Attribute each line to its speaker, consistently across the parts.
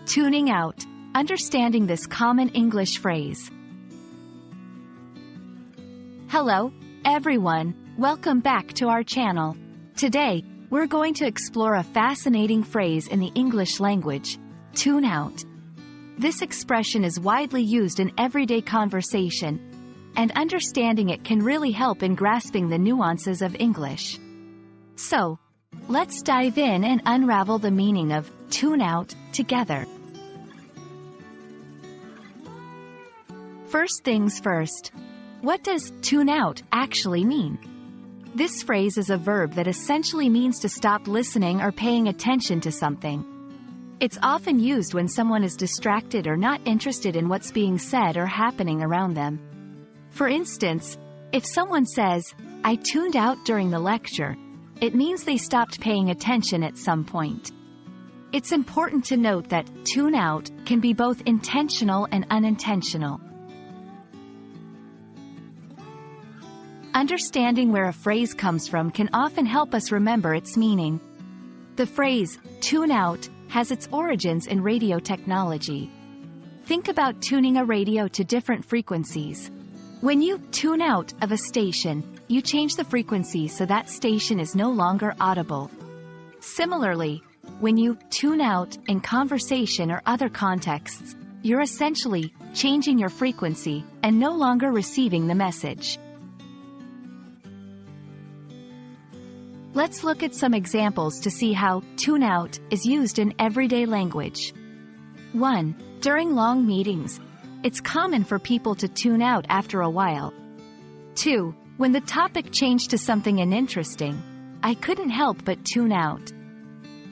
Speaker 1: Tuning out. Understanding this common English phrase. Hello, everyone. Welcome back to our channel. Today, we're going to explore a fascinating phrase in the English language, tune out. This expression is widely used in everyday conversation, and understanding it can really help in grasping the nuances of English. So, let's dive in and unravel the meaning of tune out together. First things first. What does tune out actually mean? This phrase is a verb that essentially means to stop listening or paying attention to something. It's often used when someone is distracted or not interested in what's being said or happening around them. For instance, if someone says, "I tuned out during the lecture," it means they stopped paying attention at some point. It's important to note that tune out can be both intentional and unintentional. Understanding where a phrase comes from can often help us remember its meaning. The phrase, tune out, has its origins in radio technology. Think about tuning a radio to different frequencies. When you tune out of a station, you change the frequency so that station is no longer audible. Similarly, when you tune out in conversation or other contexts, you're essentially changing your frequency and no longer receiving the message. Let's look at some examples to see how tune out is used in everyday language. 1. During long meetings, it's common for people to tune out after a while. 2. When the topic changed to something uninteresting, I couldn't help but tune out.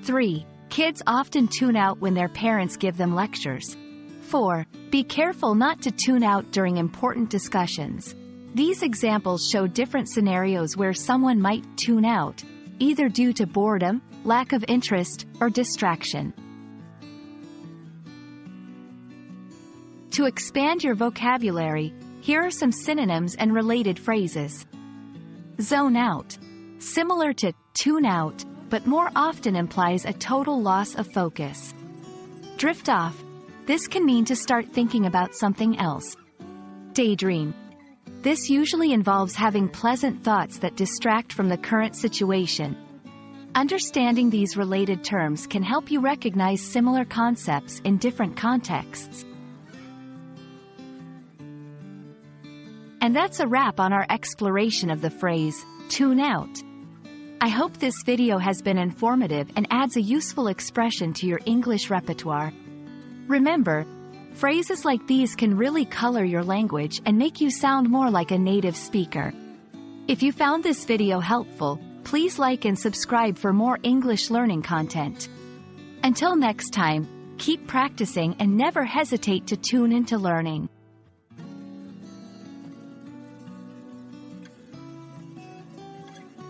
Speaker 1: 3. Kids often tune out when their parents give them lectures. 4. Be careful not to tune out during important discussions. These examples show different scenarios where someone might tune out, either due to boredom, lack of interest, or distraction. To expand your vocabulary, here are some synonyms and related phrases. Zone out. Similar to tune out, but more often implies a total loss of focus. Drift off. This can mean to start thinking about something else. Daydream. This usually involves having pleasant thoughts that distract from the current situation. Understanding these related terms can help you recognize similar concepts in different contexts. And that's a wrap on our exploration of the phrase, tune out. I hope this video has been informative and adds a useful expression to your English repertoire. Remember, phrases like these can really color your language and make you sound more like a native speaker. If you found this video helpful, please like and subscribe for more English learning content. Until next time, keep practicing and never hesitate to tune into learning.